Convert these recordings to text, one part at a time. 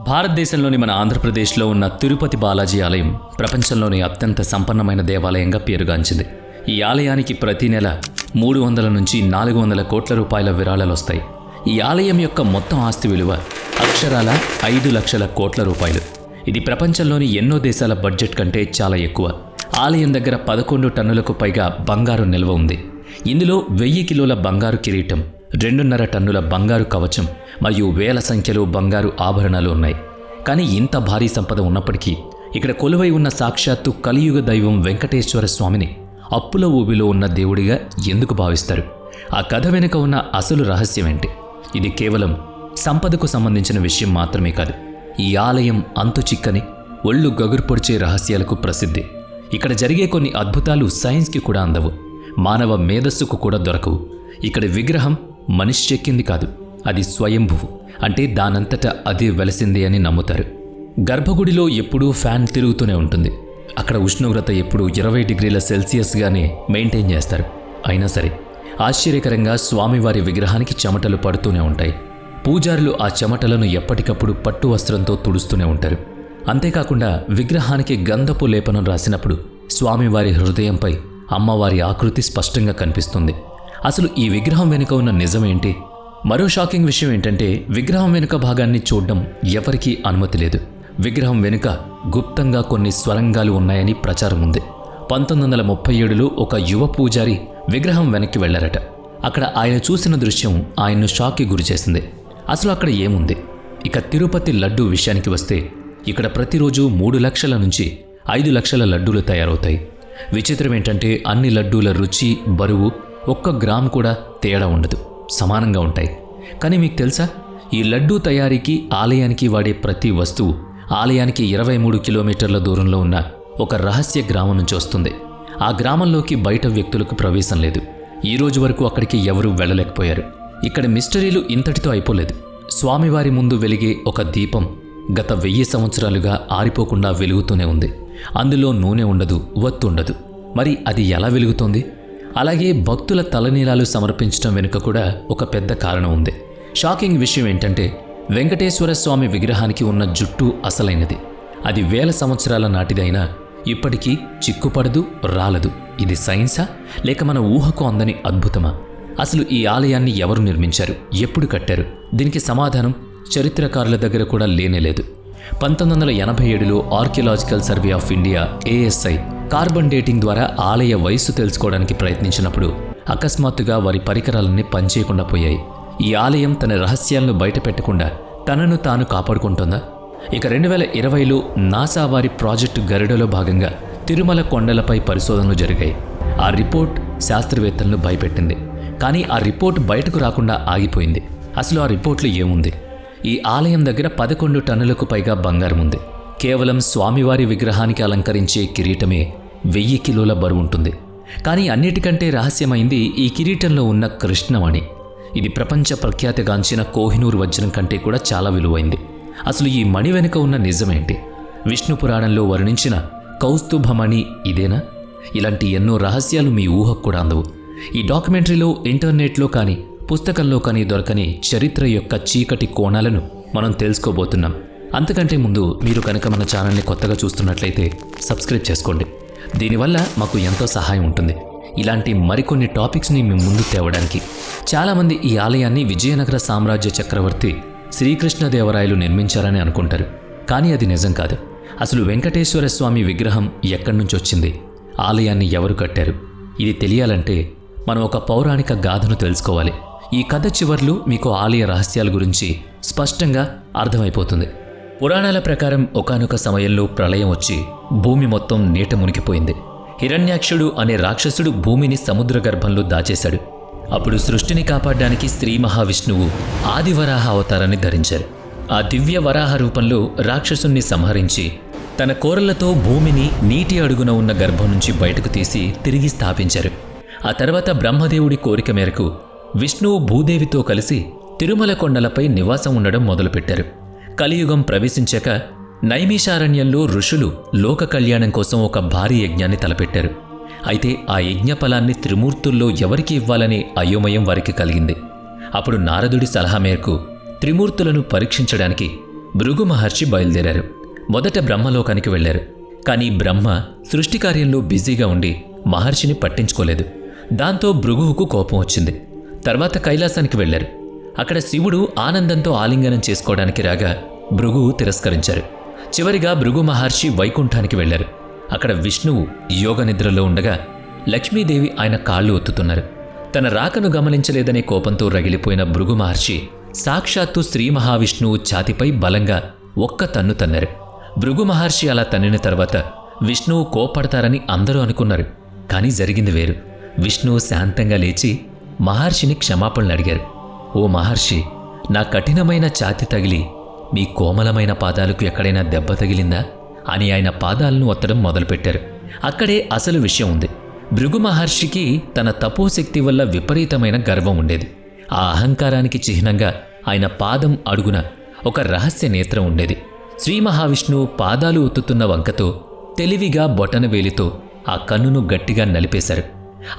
భారతదేశంలోని మన ఆంధ్రప్రదేశ్లో ఉన్న తిరుపతి బాలాజీ ఆలయం ప్రపంచంలోని అత్యంత సంపన్నమైన దేవాలయంగా పేరుగాంచింది. ఈ ఆలయానికి ప్రతి నెల 300 నుంచి 400 కోట్ల రూపాయల విరాళాలు వస్తాయి. ఈ ఆలయం యొక్క మొత్తం ఆస్తి విలువ అక్షరాల 5 లక్షల కోట్ల రూపాయలు. ఇది ప్రపంచంలోని ఎన్నో దేశాల బడ్జెట్ కంటే చాలా ఎక్కువ. ఆలయం దగ్గర 11 టన్నులకు పైగా బంగారు నిల్వ ఉంది. ఇందులో 1000 కిలోల బంగారు కిరీటం, 2.5 టన్నుల బంగారు కవచం మరియు వేల సంఖ్యలో బంగారు ఆభరణాలు ఉన్నాయి. కానీ ఇంత భారీ సంపద ఉన్నప్పటికీ ఇక్కడ కొలువై ఉన్న సాక్షాత్తు కలియుగ దైవం వెంకటేశ్వర స్వామిని అప్పుల ఊబిలో ఉన్న దేవుడిగా ఎందుకు భావిస్తారు? ఆ కథ వెనుక ఉన్న అసలు రహస్యం ఏంటి? ఇది కేవలం సంపదకు సంబంధించిన విషయం మాత్రమే కాదు. ఈ ఆలయం అంతు చిక్కని, ఒళ్ళు గగురు పొడిచే రహస్యాలకు ప్రసిద్ధి. ఇక్కడ జరిగే కొన్ని అద్భుతాలు సైన్స్కి కూడా అందవు, మానవ మేధస్సుకు కూడా దొరకవు. ఇక్కడ విగ్రహం మనిషి చెక్కింది కాదు, అది స్వయంభువు, అంటే దానంతటా అదే వెలసింది అని నమ్ముతారు. గర్భగుడిలో ఎప్పుడూ ఫ్యాన్ తిరుగుతూనే ఉంటుంది. అక్కడ ఉష్ణోగ్రత ఎప్పుడూ 20 డిగ్రీల సెల్సియస్గానే మెయింటైన్ చేస్తారు. అయినా సరే ఆశ్చర్యకరంగా స్వామివారి విగ్రహానికి చెమటలు పడుతూనే ఉంటాయి. పూజారులు ఆ చెమటలను ఎప్పటికప్పుడు పట్టు వస్త్రంతో తుడుస్తూనే ఉంటారు. అంతేకాకుండా విగ్రహానికి గంధపు లేపనం రాసినప్పుడు స్వామివారి హృదయంపై అమ్మవారి ఆకృతి స్పష్టంగా కనిపిస్తుంది. అసలు ఈ విగ్రహం వెనుక ఉన్న నిజమేంటి? మరో షాకింగ్ విషయం ఏంటంటే విగ్రహం వెనుక భాగాన్ని చూడడం ఎవరికీ అనుమతి లేదు. విగ్రహం వెనుక గుప్తంగా కొన్ని స్వరంగాలు ఉన్నాయని ప్రచారం ఉంది. 1937లో ఒక యువ పూజారి విగ్రహం వెనక్కి వెళ్లారట. అక్కడ ఆయన చూసిన దృశ్యం ఆయన్ను షాక్కి గురిచేసింది. అసలు అక్కడ ఏముంది? ఇక తిరుపతి లడ్డూ విషయానికి వస్తే ఇక్కడ ప్రతిరోజు 3 లక్షల నుంచి 5 లక్షల లడ్డూలు తయారవుతాయి. విచిత్రం ఏంటంటే అన్ని లడ్డూల రుచి, బరువు 1 గ్రామ్ కూడా తేడా ఉండదు, సమానంగా ఉంటాయి. కానీ మీకు తెలుసా, ఈ లడ్డూ తయారీకి ఆలయానికి వాడే ప్రతి వస్తువు ఆలయానికి 23 కిలోమీటర్ల దూరంలో ఉన్న ఒక రహస్య గ్రామం నుంచి వస్తుంది. ఆ గ్రామంలోకి బయట వ్యక్తులకు ప్రవేశం లేదు. ఈ రోజు వరకు అక్కడికి ఎవరూ వెళ్ళలేకపోయారు. ఇక్కడ మిస్టరీలు ఇంతటితో అయిపోలేదు. స్వామివారి ముందు వెలిగే ఒక దీపం గత 1000 సంవత్సరాలుగా ఆరిపోకుండా వెలుగుతూనే ఉంది. అందులో నూనె ఉండదు, వత్తు ఉండదు. మరి అది ఎలా వెలుగుతోంది? అలాగే భక్తుల తలనీలాలు సమర్పించడం వెనుక కూడా ఒక పెద్ద కారణం ఉంది. షాకింగ్ విషయం ఏంటంటే వెంకటేశ్వర స్వామి విగ్రహానికి ఉన్న జుట్టు అసలైనది. అది వేల సంవత్సరాల నాటిదైనా ఇప్పటికీ చిక్కుపడదు, రాలదు. ఇది సైన్సా లేక మన ఊహకు అందని అద్భుతమా? అసలు ఈ ఆలయాన్ని ఎవరు నిర్మించారు, ఎప్పుడు కట్టారు? దీనికి సమాధానం చరిత్రకారుల దగ్గర కూడా లేనేలేదు. 1987లో archaeological survey of India ASI carbon dating ద్వారా ఆలయ వయస్సు తెలుసుకోవడానికి ప్రయత్నించినప్పుడు అకస్మాత్తుగా వారి పరికరాలన్నీ పనిచేయకుండా పోయాయి. ఈ ఆలయం తన రహస్యాలను బయటపెట్టకుండా తనను తాను కాపాడుకుంటుందా? ఇక 2020లో నాసా వారి ప్రాజెక్టు గరుడలో భాగంగా తిరుమల కొండలపై పరిశోధనలు జరిగాయి. ఆ రిపోర్ట్ శాస్త్రవేత్తలను భయపెట్టింది. కానీ ఆ రిపోర్ట్ బయటకు రాకుండా ఆగిపోయింది. అసలు ఆ రిపోర్ట్లో ఏముంది? ఈ ఆలయం దగ్గర 11 టన్నులకు పైగా బంగారం ఉంది. కేవలం స్వామివారి విగ్రహానికి అలంకరించే కిరీటమే 1000 కిలోల బరువు ఉంటుంది. కానీ అన్నిటికంటే రహస్యమైంది ఈ కిరీటంలో ఉన్న కృష్ణమణి. ఇది ప్రపంచ ప్రఖ్యాతిగాంచిన కోహినూరు వజ్రం కంటే కూడా చాలా విలువైంది. అసలు ఈ మణి వెనుక ఉన్న నిజమేంటి? విష్ణు పురాణంలో వర్ణించిన కౌస్తుభమణి ఇదేనా? ఇలాంటి ఎన్నో రహస్యాలు మీ ఊహకు కూడా అందవు. ఈ డాక్యుమెంటరీలో, ఇంటర్నెట్లో కానీ పుస్తకంలో కానీ దొరకని చరిత్ర యొక్క చీకటి కోణాలను మనం తెలుసుకోబోతున్నాం. అంతకంటే ముందు మీరు కనుక మన ఛానల్ని కొత్తగా చూస్తున్నట్లయితే సబ్స్క్రైబ్ చేసుకోండి. దీనివల్ల మాకు ఎంతో సహాయం ఉంటుంది ఇలాంటి మరికొన్ని టాపిక్స్ని మీ ముందు తేవడానికి. చాలామంది ఈ ఆలయాన్ని విజయనగర సామ్రాజ్య చక్రవర్తి శ్రీకృష్ణదేవరాయలు నిర్మించారని అనుకుంటారు. కానీ అది నిజం కాదు. అసలు వెంకటేశ్వర స్వామి విగ్రహం ఎక్కడి నుంచి వచ్చింది? ఆలయాన్ని ఎవరు కట్టారు? ఇది తెలియాలంటే మనం ఒక పౌరాణిక గాథను తెలుసుకోవాలి. ఈ కథ చివర్లో మీకు ఆలయ రహస్యాల గురించి స్పష్టంగా అర్థమైపోతుంది. పురాణాల ప్రకారం ఒకానొక సమయంలో ప్రళయం వచ్చి భూమి మొత్తం నీట మునిగిపోయింది. హిరణ్యాక్షుడు అనే రాక్షసుడు భూమిని సముద్ర గర్భంలో దాచేశాడు. అప్పుడు సృష్టిని కాపాడడానికి శ్రీ మహావిష్ణువు ఆదివరాహ అవతారాన్ని ధరించారు. ఆ దివ్య వరాహ రూపంలో రాక్షసుణ్ణి సంహరించి తన కోరలతో భూమిని నీటి అడుగున ఉన్న గర్భం నుంచి బయటకు తీసి తిరిగి స్థాపించారు. ఆ తర్వాత బ్రహ్మదేవుడి కోరిక మేరకు విష్ణువు భూదేవితో కలిసి తిరుమల కొండలపై నివాసం ఉండడం మొదలుపెట్టారు. కలియుగం ప్రవేశించాక నైమిషారణ్యంలో ఋషులు లోక కళ్యాణం కోసం ఒక భారీ యజ్ఞాన్ని తలపెట్టారు. అయితే ఆ యజ్ఞ ఫలాన్ని త్రిమూర్తుల్లో ఎవరికి ఇవ్వాలనే అయోమయం వారికి కలిగింది. అప్పుడు నారదుడి సలహా మేరకు త్రిమూర్తులను పరీక్షించడానికి భృగు మహర్షి బయలుదేరారు. మొదట బ్రహ్మలోకానికి వెళ్లారు. కానీ బ్రహ్మ సృష్టి కార్యంలో బిజీగా ఉండి మహర్షిని పట్టించుకోలేదు. దాంతో భృగువుకు కోపం వచ్చింది. తర్వాత కైలాసానికి వెళ్లారు. అక్కడ శివుడు ఆనందంతో ఆలింగనం చేసుకోవడానికి రాగా భృగువు తిరస్కరించారు. చివరిగా భృగు మహర్షి వైకుంఠానికి వెళ్లారు. అక్కడ విష్ణువు యోగనిద్రలో ఉండగా లక్ష్మీదేవి ఆయన కాళ్ళు ఒత్తుతున్నారు. తన రాకను గమనించలేదనే కోపంతో రగిలిపోయిన భృగు మహర్షి సాక్షాత్తు శ్రీ మహావిష్ణువు ఛాతిపై బలంగా ఒక్క తన్ను తన్నారు. భృగు మహర్షి అలా తన్నిన తర్వాత విష్ణువు కోపడతారని అందరూ అనుకున్నారు. కానీ జరిగింది వేరు. విష్ణువు శాంతంగా లేచి మహర్షిని క్షమాపణలు అడిగారు. ఓ మహర్షి, నా కఠినమైన ఛాతి తగిలి మీ కోమలమైన పాదాలకు ఎక్కడైనా దెబ్బ తగిలిందా అని ఆయన పాదాలను ఒత్తడం మొదలుపెట్టారు. అక్కడే అసలు విషయం ఉంది. భృగు మహర్షికి తన తపోశక్తి వల్ల విపరీతమైన గర్వం ఉండేది. ఆ అహంకారానికి చిహ్నంగా ఆయన పాదం అడుగున ఒక రహస్య నేత్రం ఉండేది. శ్రీ మహావిష్ణువు పాదాలు ఒత్తుతున్న వంకతో తెలివిగా బొటనవేలితో ఆ కన్నును గట్టిగా నలిపేశారు.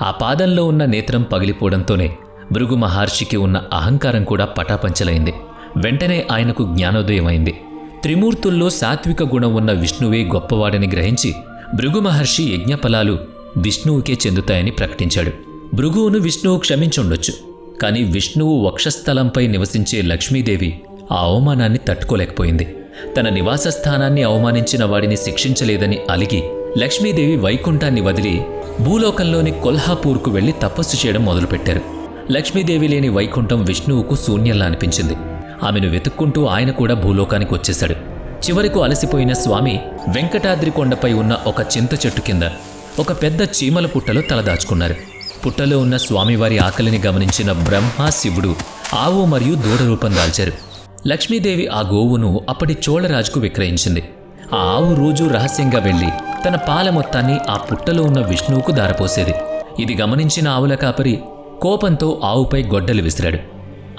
ఆ పాదంలో ఉన్న నేత్రం పగిలిపోవడంతోనే భృగు మహర్షికి ఉన్న అహంకారం కూడా పటాపంచలైంది. వెంటనే ఆయనకు జ్ఞానోదయమైంది. త్రిమూర్తుల్లో సాత్విక గుణం ఉన్న విష్ణువే గొప్పవాడని గ్రహించి భృగు మహర్షి యజ్ఞఫలాలు విష్ణువుకే చెందుతాయని ప్రకటించాడు. భృగువును విష్ణువు క్షమించుండొచ్చు. కానీ విష్ణువు వక్షస్థలంపై నివసించే లక్ష్మీదేవి ఆ అవమానాన్ని తట్టుకోలేకపోయింది. తన నివాస స్థానాన్ని అవమానించిన వాడిని శిక్షించలేదని అలిగి లక్ష్మీదేవి వైకుంఠాన్ని వదిలి భూలోకంలోని కొల్హాపూర్కు వెళ్లి తపస్సు చేయడం మొదలుపెట్టారు. లక్ష్మీదేవి లేని వైకుంఠం విష్ణువుకు శూన్యంలా అనిపించింది. ఆమెను వెతుక్కుంటూ ఆయన కూడా భూలోకానికి వచ్చేశాడు. చివరకు అలసిపోయిన స్వామి వెంకటాద్రి కొండపై ఉన్న ఒక చింత చెట్టు కింద ఒక పెద్ద చీమల పుట్టలో తలదాచుకున్నారు. పుట్టలో ఉన్న స్వామివారి ఆకలిని గమనించిన బ్రహ్మ శివుడు ఆవు మరియు దూడ రూపం దాల్చారు. లక్ష్మీదేవి ఆ గోవును అప్పటి చోళరాజుకు విక్రయించింది. ఆ ఆవు రోజూ రహస్యంగా వెళ్లి తన పాల మొత్తాన్ని ఆ పుట్టలో ఉన్న విష్ణువుకు దారపోసేది. ఇది గమనించిన ఆవుల కాపరి కోపంతో ఆవుపై గొడ్డలి విసిరాడు.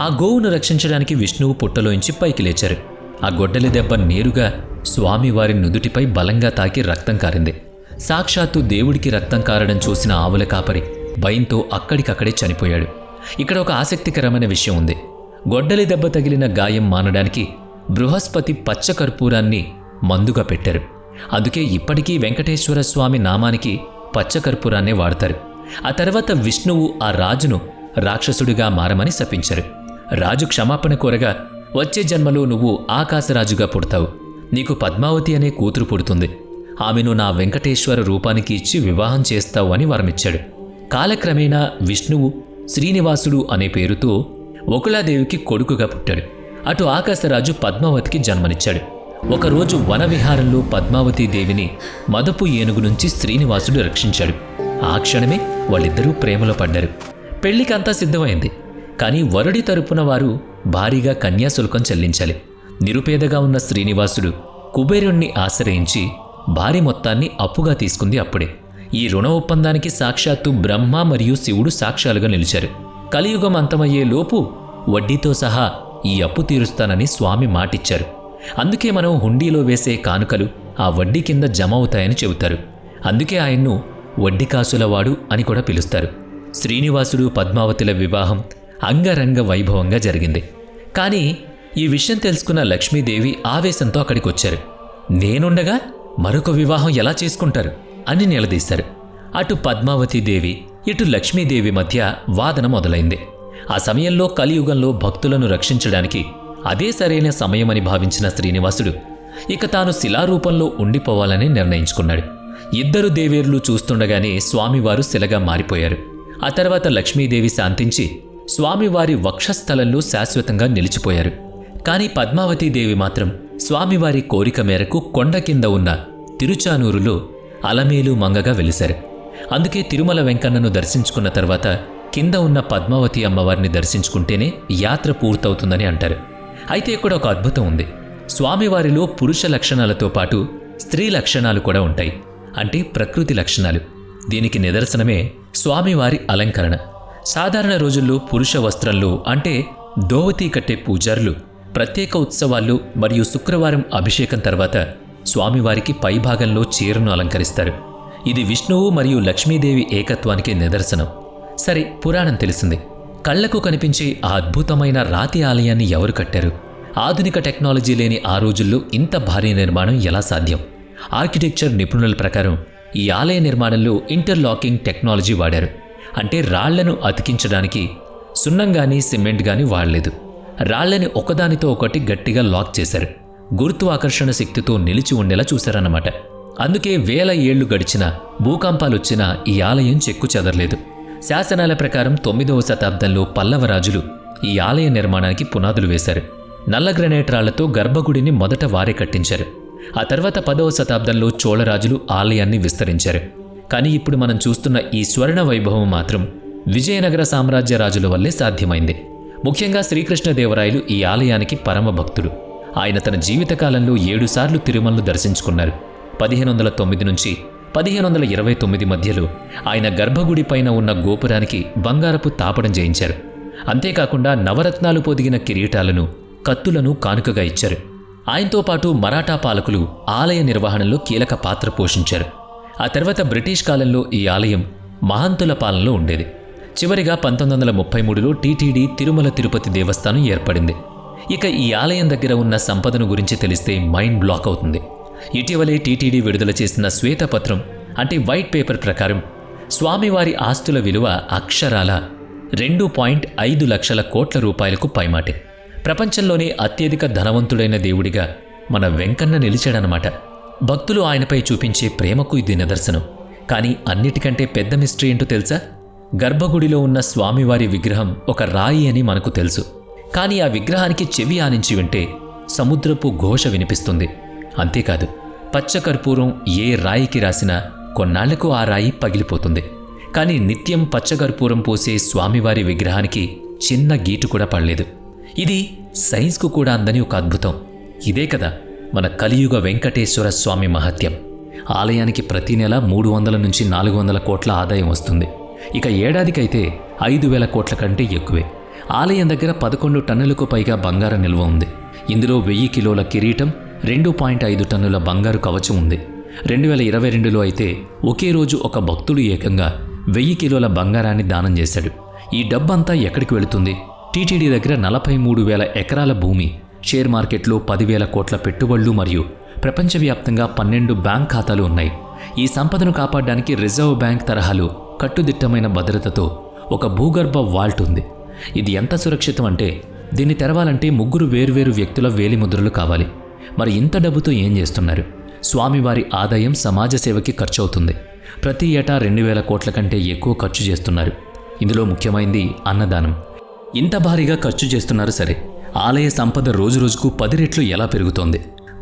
ఆ గోవును రక్షించడానికి విష్ణువు పుట్టలోంచి పైకి లేచారు. ఆ గొడ్డలి దెబ్బ నేరుగా స్వామివారి నుదుటిపై బలంగా తాకి రక్తం కారింది. సాక్షాత్తు దేవుడికి రక్తం కారడం చూసిన ఆవుల కాపరి భయంతో అక్కడికక్కడే చనిపోయాడు. ఇక్కడ ఒక ఆసక్తికరమైన విషయం ఉంది. గొడ్డలి దెబ్బ తగిలిన గాయం మానడానికి బృహస్పతి పచ్చకర్పూరాన్ని మందుగా పెట్టారు. అందుకే ఇప్పటికీ వెంకటేశ్వర స్వామి నామానికి పచ్చకర్పూరాన్నే వాడతారు. ఆ తర్వాత విష్ణువు ఆ రాజును రాక్షసుడిగా మారమని శపించారు. రాజు క్షమాపణ కోరగా, వచ్చే జన్మలో నువ్వు ఆకాశరాజుగా పుడతావు, నీకు పద్మావతి అనే కూతురు పుడుతుంది, ఆమెను నా వెంకటేశ్వర రూపానికి ఇచ్చి వివాహం చేస్తావు అని వరమిచ్చాడు. కాలక్రమేణా విష్ణువు శ్రీనివాసుడు అనే పేరుతో వకులాదేవికి కొడుకుగా పుట్టాడు. అటు ఆకాశరాజు పద్మావతికి జన్మనిచ్చాడు. ఒకరోజు వనవిహారంలో పద్మావతీదేవిని మదపు ఏనుగు నుంచి శ్రీనివాసుడు రక్షించాడు. ఆ క్షణమే వాళ్ళిద్దరూ ప్రేమలో పడ్డారు. పెళ్లికంతా సిద్ధమైంది. కానీ వరుడి తరపున వారు భారీగా కన్యాశుల్కం చెల్లించాలి. నిరుపేదగా ఉన్న శ్రీనివాసుడు కుబేరుణ్ణి ఆశ్రయించి భారీ మొత్తాన్ని అప్పుగా తీసుకుంది అప్పుడే. ఈ రుణ ఒప్పందానికి సాక్షాత్తు బ్రహ్మ మరియు శివుడు సాక్ష్యాలుగా నిలిచారు. కలియుగం అంతమయ్యే లోపు వడ్డీతో సహా ఈ అప్పు తీరుస్తానని స్వామి మాటిచ్చారు. అందుకే మనం హుండీలో వేసే కానుకలు ఆ వడ్డీ కింద జమ అవుతాయని చెబుతారు. అందుకే ఆయన్ను వడ్డీకాసులవాడు అని కూడా పిలుస్తారు. శ్రీనివాసుడు పద్మావతిల వివాహం అంగరంగ వైభవంగా జరిగింది. కానీ ఈ విషయం తెలుసుకున్న లక్ష్మీదేవి ఆవేశంతో అక్కడికొచ్చారు. నేనుండగా మరొక వివాహం ఎలా చేసుకుంటారు అని నిలదీశారు. అటు పద్మావతీదేవి ఇటు లక్ష్మీదేవి మధ్య వాదన మొదలైంది. ఆ సమయంలో కలియుగంలో భక్తులను రక్షించడానికి అదే సరైన సమయమని భావించిన శ్రీనివాసుడు ఇక తాను శిలారూపంలో ఉండిపోవాలని నిర్ణయించుకున్నాడు. ఇద్దరు దేవేరులు చూస్తుండగానే స్వామివారు శిలగా మారిపోయారు. ఆ తర్వాత లక్ష్మీదేవి శాంతించి స్వామివారి వక్షస్థలంలో శాశ్వతంగా నిలిచిపోయారు. కానీ పద్మావతీదేవి మాత్రం స్వామివారి కోరిక మేరకు కొండ కింద ఉన్న తిరుచానూరులో అలమేలు మంగగా వెలిశారు. అందుకే తిరుమల వెంకన్నను దర్శించుకున్న తర్వాత కింద ఉన్న పద్మావతి అమ్మవారిని దర్శించుకుంటేనే యాత్ర పూర్తవుతుందని అంటారు. అయితే ఇక్కడ ఒక అద్భుతం ఉంది. స్వామివారిలో పురుష లక్షణాలతో పాటు స్త్రీ లక్షణాలు కూడా ఉంటాయి. అంటే ప్రకృతి లక్షణాలు. దీనికి నిదర్శనమే స్వామివారి అలంకరణ. సాధారణ రోజుల్లో పురుష వస్త్రంలో అంటే దోవతి కట్టే పూజారులు ప్రత్యేక ఉత్సవాల్లో మరియు శుక్రవారం అభిషేకం తర్వాత స్వామివారికి పైభాగంలో చీరను అలంకరిస్తారు. ఇది విష్ణువు మరియు లక్ష్మీదేవి ఏకత్వానికి నిదర్శనం. సరే, పురాణం తెలిసింది. కళ్లకు కనిపించే ఆ అద్భుతమైన రాతి ఆలయాన్ని ఎవరు కట్టారు? ఆధునిక టెక్నాలజీ లేని ఆ రోజుల్లో ఇంత భారీ నిర్మాణం ఎలా సాధ్యం? ఆర్కిటెక్చర్ నిపుణుల ప్రకారం ఈ ఆలయ నిర్మాణంలో ఇంటర్లాకింగ్ టెక్నాలజీ వాడారు. అంటే రాళ్లను అతికించడానికి సున్నం గానీ సిమెంట్ గానీ వాడలేదు. రాళ్లని ఒకదానితో ఒకటి గట్టిగా లాక్ చేశారు. గురుత్వాకర్షణ శక్తితో నిలిచి ఉండేలా చూశారన్నమాట. అందుకే వేల ఏళ్లు గడిచినా భూకంపాలొచ్చినా ఈ ఆలయం చెక్కు చెదరలేదు. శాసనాల ప్రకారం 9వ శతాబ్దంలో పల్లవ రాజులు ఈ ఆలయ నిర్మాణానికి పునాదులు వేశారు. నల్ల గ్రనైట్ రాళ్లతో గర్భగుడిని మొదట వారే కట్టించారు. ఆ తర్వాత 10వ శతాబ్దంలో చోళరాజులు ఆలయాన్ని విస్తరించారు. కానీ ఇప్పుడు మనం చూస్తున్న ఈ స్వర్ణ వైభవం మాత్రం విజయనగర సామ్రాజ్య రాజుల వల్లే సాధ్యమైంది. ముఖ్యంగా శ్రీకృష్ణదేవరాయలు ఈ ఆలయానికి పరమ భక్తుడు. ఆయన తన జీవితకాలంలో 7 సార్లు తిరుమలను దర్శించుకున్నారు. 1509 నుంచి 1529 మధ్యలో ఆయన గర్భగుడి పైన ఉన్న గోపురానికి బంగారపు తాపడం చేయించారు. అంతేకాకుండా నవరత్నాలు పొదిగిన కిరీటాలను, కత్తులను కానుకగా ఇచ్చారు. ఆయనతో పాటు మరాఠా పాలకులు ఆలయ నిర్వహణలో కీలక పాత్ర పోషించారు. ఆ తర్వాత బ్రిటిష్ కాలంలో ఈ ఆలయం మహంతుల పాలనలో ఉండేది. చివరిగా 1933లో టీటీడీ తిరుమల తిరుపతి దేవస్థానం ఏర్పడింది. ఇక ఈ ఆలయం దగ్గర ఉన్న సంపదను గురించి తెలిస్తే మైండ్ బ్లాక్ అవుతుంది. ఇటీవలే టీటీడీ విడుదల చేసిన శ్వేతపత్రం అంటే వైట్ పేపర్ ప్రకారం స్వామివారి ఆస్తుల విలువ అక్షరాల 2.5 లక్షల కోట్ల రూపాయలకు పైమాటే. ప్రపంచంలోనే అత్యధిక ధనవంతుడైన దేవుడిగా మన వెంకన్న నిలిచాడనమాట. భక్తులు ఆయనపై చూపించే ప్రేమకు ఇది నిదర్శనం. కానీ అన్నిటికంటే పెద్ద మిస్టరీ ఏంటో తెలుసా? గర్భగుడిలో ఉన్న స్వామివారి విగ్రహం ఒక రాయి అని మనకు తెలుసు. కానీ ఆ విగ్రహానికి చెవి ఆనించి వింటే సముద్రపు ఘోష వినిపిస్తుంది. అంతేకాదు, పచ్చకర్పూరం ఏ రాయికి రాసినా కొన్నాళ్లకు ఆ రాయి పగిలిపోతుంది. కానీ నిత్యం పచ్చకర్పూరం పోసే స్వామివారి విగ్రహానికి చిన్న గీటు కూడా పడలేదు. ఇది సైన్స్కు కూడా అందని ఒక అద్భుతం. ఇదే కదా మన కలియుగ వెంకటేశ్వర స్వామి మహత్యం. ఆలయానికి ప్రతి నెల 300 నుంచి 400 కోట్ల ఆదాయం వస్తుంది. ఇక ఏడాదికైతే 5,000 కోట్ల కంటే ఎక్కువే. ఆలయం దగ్గర 11 టన్నులకు పైగా బంగారం నిల్వ ఉంది. ఇందులో 1000 కిలోల కిరీటం, 2.5 టన్నుల బంగారు కవచం ఉంది. 2022లో అయితే ఒకే రోజు ఒక భక్తుడు ఏకంగా 1000 కిలోల బంగారాన్ని దానం చేశాడు. ఈ డబ్బంతా ఎక్కడికి వెళుతుంది? టీటీడీ దగ్గర 43,000 ఎకరాల భూమి, షేర్ మార్కెట్లో 10,000 కోట్ల పెట్టుబడులు మరియు ప్రపంచవ్యాప్తంగా 12 బ్యాంక్ ఖాతాలు ఉన్నాయి. ఈ సంపదను కాపాడడానికి రిజర్వ్ బ్యాంక్ తరహాలో కట్టుదిట్టమైన భద్రతతో ఒక భూగర్భ వాల్ట్ ఉంది. ఇది ఎంత సురక్షితం అంటే దీన్ని తెరవాలంటే 3 వేర్వేరు వ్యక్తుల వేలిముద్రలు కావాలి. మరి ఇంత డబ్బుతో ఏం చేస్తున్నారు? స్వామివారి ఆదాయం సమాజ సేవకి ఖర్చవుతుంది. ప్రతి ఏటా 2,000 కోట్ల కంటే ఎక్కువ ఖర్చు చేస్తున్నారు. ఇందులో ముఖ్యమైనది అన్నదానం. ఇంత భారీగా ఖర్చు చేస్తున్నారు సరే, ఆలయ సంపద రోజురోజుకు 10 రెట్లు ఎలా పెరుగుతోంది?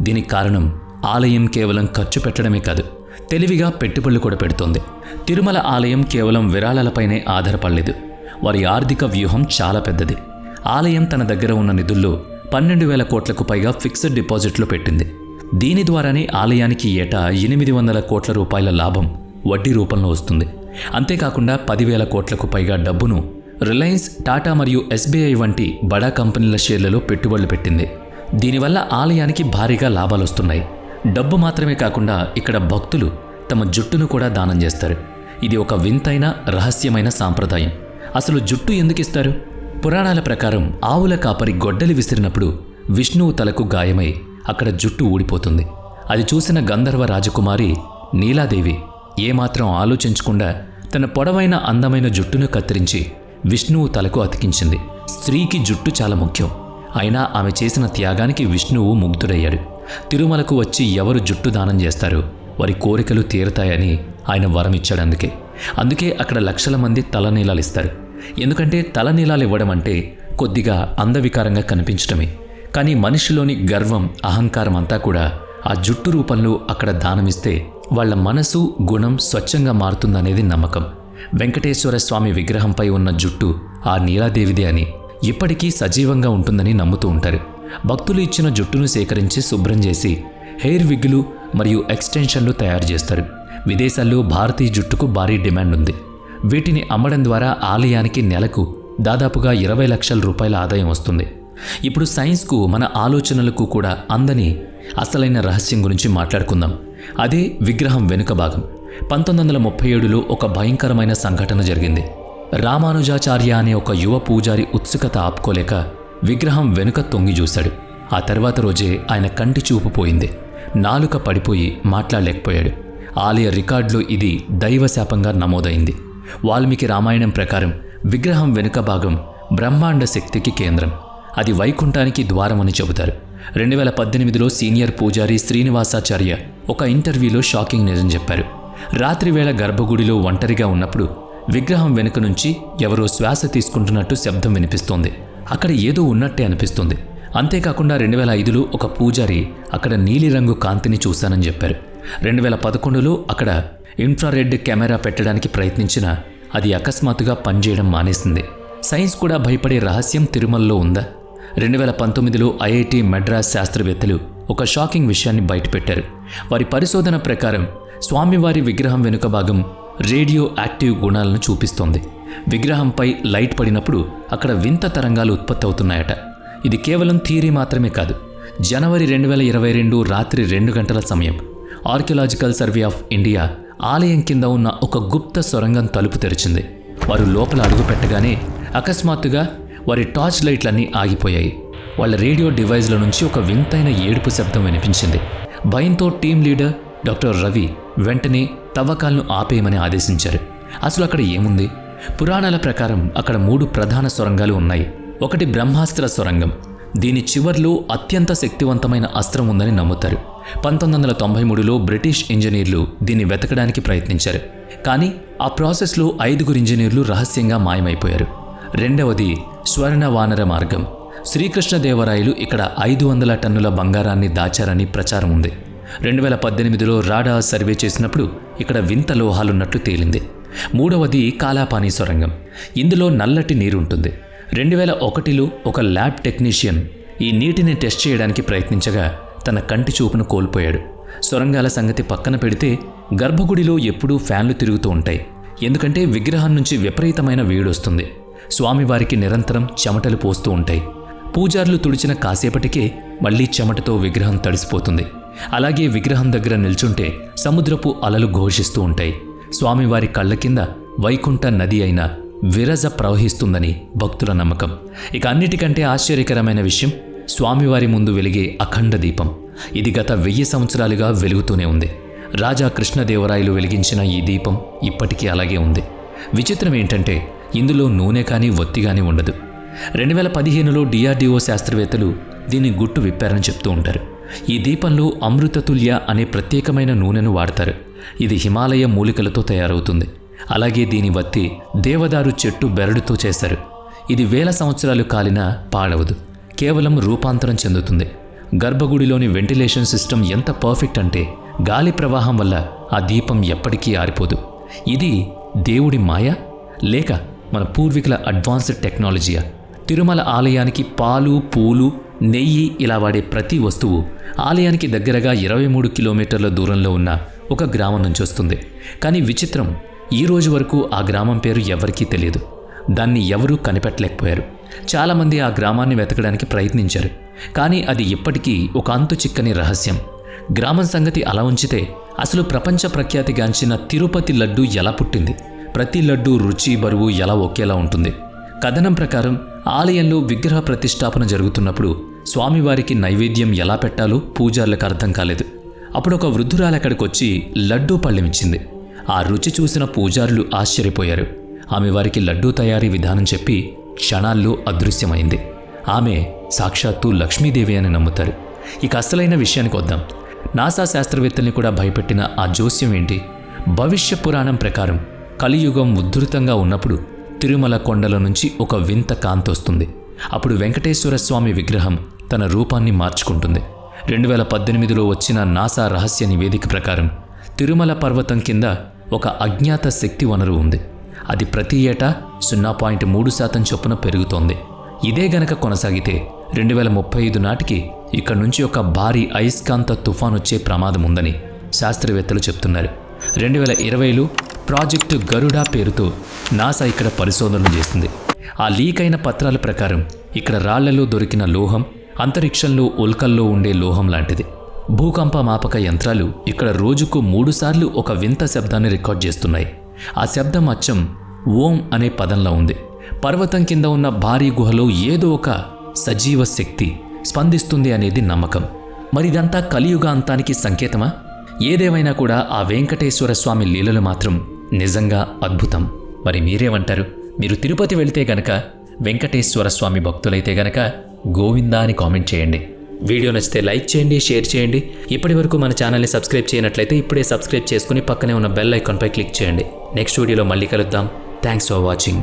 దీనికి కారణం ఆలయం కేవలం ఖర్చు పెట్టడమే కాదు, తెలివిగా పెట్టుబడులు కూడా పెడుతోంది. తిరుమల ఆలయం కేవలం విరాళాలపైనే ఆధారపడలేదు. వారి ఆర్థిక వ్యూహం చాలా పెద్దది. ఆలయం తన దగ్గర ఉన్న నిధుల్లో 12,000 కోట్లకు పైగా ఫిక్స్డ్ డిపాజిట్లు పెట్టింది. దీని ద్వారానే ఆలయానికి ఏటా 800 కోట్ల రూపాయల లాభం వడ్డీ రూపంలో వస్తుంది. అంతేకాకుండా 10,000 కోట్లకు పైగా డబ్బును రిలయన్స్, టాటా మరియు ఎస్బీఐ వంటి బడా కంపెనీల షేర్లలో పెట్టుబడులు పెట్టింది. దీనివల్ల ఆలయానికి భారీగా లాభాలు వస్తున్నాయి. డబ్బు మాత్రమే కాకుండా ఇక్కడ భక్తులు తమ జుట్టును కూడా దానం చేస్తారు. ఇది ఒక వింతైన రహస్యమైన సాంప్రదాయం. అసలు జుట్టు ఎందుకు ఇస్తారు? పురాణాల ప్రకారం ఆవుల కాపరి గొడ్డలి విసిరినప్పుడు విష్ణువు తలకు గాయమై అక్కడ జుట్టు ఊడిపోతుంది. అది చూసిన గంధర్వ రాజకుమారి నీలాదేవి ఏమాత్రం ఆలోచించకుండా తన పొడవైన అందమైన జుట్టును కత్తిరించి విష్ణువు తలకు అతికించింది. స్త్రీకి జుట్టు చాలా ముఖ్యం. అయినా ఆమె చేసిన త్యాగానికి విష్ణువు ముగ్ధుడయ్యాడు. తిరుమలకు వచ్చి ఎవరు జుట్టు దానం చేస్తారో వారి కోరికలు తీరతాయని ఆయన వరం ఇచ్చాడు. అందుకే అక్కడ లక్షల మంది తలనీలాలు ఇస్తారు. ఎందుకంటే తలనీలాలు ఇవ్వడం అంటే కొద్దిగా అందవికారంగా కనిపించడమే. కానీ మనిషిలోని గర్వం, అహంకారం అంతా కూడా ఆ జుట్టు రూపంలో అక్కడ దానమిస్తే వాళ్ల మనసు, గుణం స్వచ్ఛంగా మారుతుందనేది నమ్మకం. వెంకటేశ్వర స్వామి విగ్రహంపై ఉన్న జుట్టు ఆ నీలాదేవిదే అని, ఇప్పటికీ సజీవంగా ఉంటుందని నమ్ముతూ ఉంటారు. భక్తులు ఇచ్చిన జుట్టును సేకరించి శుభ్రం చేసి హెయిర్ విగ్గులు మరియు ఎక్స్టెన్షన్లు తయారు చేస్తారు. విదేశాల్లో భారతీయ జుట్టుకు భారీ డిమాండ్ ఉంది. వీటిని అమ్మడం ద్వారా ఆలయానికి నెలకు దాదాపుగా 20 లక్షల రూపాయల ఆదాయం వస్తుంది. ఇప్పుడు సైన్స్కు, మన ఆలోచనలకు కూడా అందని అసలైన రహస్యం గురించి మాట్లాడుకుందాం. అదే విగ్రహం వెనుక భాగం. 1937లో ఒక భయంకరమైన సంఘటన జరిగింది. రామానుజాచార్య అనే ఒక యువ పూజారి ఉత్సుకత ఆపుకోలేక విగ్రహం వెనుక తొంగి చూశాడు. ఆ తర్వాత రోజే ఆయన కంటి చూపు పోయింది. నాలుక పడిపోయి మాట్లాడలేకపోయాడు. ఆలయ రికార్డులో ఇది దైవశాపంగా నమోదైంది. వాల్మీకి రామాయణం ప్రకారం విగ్రహం వెనుక భాగం బ్రహ్మాండ శక్తికి కేంద్రం. అది వైకుంఠానికి ద్వారమని చెబుతారు. 2018లో సీనియర్ పూజారి శ్రీనివాసాచార్య ఒక ఇంటర్వ్యూలో షాకింగ్ నిజం చెప్పారు. రాత్రివేళ గర్భగుడిలో ఒంటరిగా ఉన్నప్పుడు విగ్రహం వెనుక నుంచి ఎవరో శ్వాస తీసుకుంటున్నట్టు శబ్దం వినిపిస్తోంది. అక్కడ ఏదో ఉన్నట్టే అనిపిస్తుంది. అంతేకాకుండా 2005లో ఒక పూజారి అక్కడ నీలిరంగు కాంతిని చూశానని చెప్పారు. 2011లో అక్కడ ఇన్ఫ్రారెడ్ కెమెరా పెట్టడానికి ప్రయత్నించినా అది అకస్మాత్తుగా పనిచేయడం మానేసింది. సైన్స్ కూడా భయపడే రహస్యం తిరుమలలో ఉందా? 2019లో ఐఐటి మద్రాస్ శాస్త్రవేత్తలు ఒక షాకింగ్ విషయాన్ని బయటపెట్టారు. వారి పరిశోధన ప్రకారం స్వామివారి విగ్రహం వెనుక భాగం రేడియో యాక్టివ్ గుణాలను చూపిస్తోంది. విగ్రహంపై లైట్ పడినప్పుడు అక్కడ వింత తరంగాలు ఉత్పత్తి అవుతున్నాయట. ఇది కేవలం థియరీ మాత్రమే కాదు. జనవరి 2022 రాత్రి 2 గంటల సమయం ఆర్కియలాజికల్ సర్వే ఆఫ్ ఇండియా ఆలయం కింద ఉన్న ఒక గుప్త సొరంగం తలుపు తెరిచింది. వారు లోపల అడుగు పెట్టగానే అకస్మాత్తుగా వారి టార్చ్ లైట్లన్నీ ఆగిపోయాయి. వాళ్ళ రేడియో డివైజ్ల నుంచి ఒక వింతైన ఏడుపు శబ్దం వినిపించింది. భయంతో టీం లీడర్ డాక్టర్ రవి వెంటనే తవ్వకాలను ఆపేయమని ఆదేశించారు. అసలు అక్కడ ఏముంది? పురాణాల ప్రకారం అక్కడ 3 ప్రధాన సొరంగాలు ఉన్నాయి. ఒకటి బ్రహ్మాస్త్ర సొరంగం. దీని చివర్లో అత్యంత శక్తివంతమైన అస్త్రం ఉందని నమ్ముతారు. 1993లో బ్రిటిష్ ఇంజనీర్లు దీన్ని వెతకడానికి ప్రయత్నించారు. కానీ ఆ ప్రాసెస్లో 5 ఇంజనీర్లు రహస్యంగా మాయమైపోయారు. రెండవది స్వర్ణ వానర మార్గం. శ్రీకృష్ణదేవరాయలు ఇక్కడ 500 టన్నుల బంగారాన్ని దాచారని ప్రచారం ఉంది. 2018లో రాడార్ సర్వే చేసినప్పుడు ఇక్కడ వింత లోహాలున్నట్లు తేలింది. మూడవది కాలాపానీ సొరంగం. ఇందులో నల్లటి నీరుంటుంది. 2001లో ఒక ల్యాబ్ టెక్నీషియన్ ఈ నీటిని టెస్ట్ చేయడానికి ప్రయత్నించగా తన కంటి చూపును కోల్పోయాడు. సొరంగాల సంగతి పక్కన పెడితే గర్భగుడిలో ఎప్పుడూ ఫ్యాన్లు తిరుగుతూ ఉంటాయి. ఎందుకంటే విగ్రహం నుంచి విపరీతమైన వేడొస్తుంది. స్వామివారికి నిరంతరం చెమటలు పోస్తూ ఉంటాయి. పూజారులు తుడిచిన కాసేపటికే మళ్లీ చెమటతో విగ్రహం తడిసిపోతుంది. అలాగే విగ్రహం దగ్గర నిల్చుంటే సముద్రపు అలలు ఘోషిస్తూ ఉంటాయి. స్వామివారి కళ్ళ కింద వైకుంఠ నది అయిన విరజ ప్రవహిస్తుందని భక్తుల నమ్మకం. ఇక అన్నిటికంటే ఆశ్చర్యకరమైన విషయం స్వామివారి ముందు వెలిగే అఖండ దీపం. ఇది గత 1000 సంవత్సరాలుగా వెలుగుతూనే ఉంది. రాజా కృష్ణదేవరాయలు వెలిగించిన ఈ దీపం ఇప్పటికీ అలాగే ఉంది. విచిత్రం ఏంటంటే ఇందులో నూనె కానీ ఒత్తి కానీ ఉండదు. 2015లో DRDO శాస్త్రవేత్తలు దీన్ని గుట్టు విప్పారని చెప్తూ ఉంటారు. ఈ దీపంలో అమృతతుల్య అనే ప్రత్యేకమైన నూనెను వాడతారు. ఇది హిమాలయ మూలికలతో తయారవుతుంది. అలాగే దీని వత్తి దేవదారు చెట్టు బెరడుతో చేశారు. ఇది 1000 సంవత్సరాలు కాలినా పాడవదు, కేవలం రూపాంతరం చెందుతుంది. గర్భగుడిలోని వెంటిలేషన్ సిస్టమ్ ఎంత పర్ఫెక్ట్ అంటే గాలి ప్రవాహం వల్ల ఆ దీపం ఎప్పటికీ ఆరిపోదు. ఇది దేవుడి మాయ లేక మన పూర్వీకుల అడ్వాన్స్డ్ టెక్నాలజీయా? తిరుమల ఆలయానికి పాలు, పూలు, నెయ్యి ఇలా వాడే ప్రతి వస్తువు ఆలయానికి దగ్గరగా 23 కిలోమీటర్ల దూరంలో ఉన్న ఒక గ్రామం నుంచి వస్తుంది. కానీ విచిత్రం, ఈ రోజు వరకు ఆ గ్రామం పేరు ఎవరికీ తెలియదు. దాన్ని ఎవరూ కనిపెట్టలేకపోయారు. చాలామంది ఆ గ్రామాన్ని వెతకడానికి ప్రయత్నించారు. కానీ అది ఇప్పటికీ ఒక అంతు చిక్కని రహస్యం. గ్రామం సంగతి అలా ఉంచితే అసలు ప్రపంచ ప్రఖ్యాతిగాంచిన తిరుపతి లడ్డు ఎలా పుట్టింది? ప్రతి లడ్డు రుచి, బరువు ఎలా ఒకేలా ఉంటుంది? కథనం ప్రకారం ఆలయంలో విగ్రహ ప్రతిష్టాపన జరుగుతున్నప్పుడు స్వామివారికి నైవేద్యం ఎలా పెట్టాలో పూజారులకు అర్థం కాలేదు. అప్పుడు ఒక వృద్ధురాలు అక్కడికొచ్చి లడ్డూ పళ్ళెమిచ్చింది. ఆ రుచి చూసిన పూజారులు ఆశ్చర్యపోయారు. ఆమె వారికి లడ్డూ తయారీ విధానం చెప్పి క్షణాల్లో అదృశ్యమైంది. ఆమె సాక్షాత్తు లక్ష్మీదేవి అని నమ్ముతారు. ఇక అసలైన విషయానికి వద్దాం. నాసా శాస్త్రవేత్తల్ని కూడా భయపెట్టిన ఆ జోస్యం ఏంటి? భవిష్య పురాణం ప్రకారం కలియుగం ఉద్ధృతంగా ఉన్నప్పుడు తిరుమల కొండల నుంచి ఒక వింత కాంతి వస్తుంది. అప్పుడు వెంకటేశ్వర స్వామి విగ్రహం తన రూపాన్ని మార్చుకుంటుంది. 2018లో వచ్చిన నాసా రహస్య నివేదిక ప్రకారం తిరుమల పర్వతం కింద ఒక అజ్ఞాత శక్తి వనరు ఉంది. అది ప్రతి ఏటా 0.3% చొప్పున పెరుగుతోంది. ఇదే గనక కొనసాగితే 2035 నాటికి ఇక్కడి నుంచి ఒక భారీ అయస్కాంత తుఫాన్ వచ్చే ప్రమాదం ఉందని శాస్త్రవేత్తలు చెప్తున్నారు. 2020లో ప్రాజెక్టు గరుడా పేరుతో నాసా ఇక్కడ పరిశోధనలు చేసింది. ఆ లీక్ అయిన పత్రాల ప్రకారం ఇక్కడ రాళ్లలో దొరికిన లోహం అంతరిక్షంలో ఉల్కల్లో ఉండే లోహం లాంటిది. భూకంప మాపక యంత్రాలు ఇక్కడ రోజుకు 3 సార్లు ఒక వింత శబ్దాన్ని రికార్డ్ చేస్తున్నాయి. ఆ శబ్దం అచ్చం ఓం అనే పదంలో ఉంది. పర్వతం కింద ఉన్న భారీ గుహలో ఏదో ఒక సజీవ శక్తి స్పందిస్తుంది అనేది నమ్మకం. మరిదంతా కలియుగ అంతానికి సంకేతమా? ఏదేమైనా కూడా ఆ వెంకటేశ్వర స్వామి లీలలు మాత్రం నిజంగా అద్భుతం. మరి మీరేమంటారు? మీరు తిరుపతి వెళితే గనక, వెంకటేశ్వర స్వామి భక్తులైతే గనక గోవిందా అని కామెంట్ చేయండి. వీడియో నచ్చితే లైక్ చేయండి, షేర్ చేయండి. ఇప్పటి వరకు మన ఛానల్ని సబ్స్క్రైబ్ చేయనట్లయితే ఇప్పుడే సబ్స్క్రైబ్ చేసుకుని పక్కనే ఉన్న బెల్ ఐకాన్పై క్లిక్ చేయండి. నెక్స్ట్ వీడియోలో మళ్ళీ కలుద్దాం. Thanks for watching.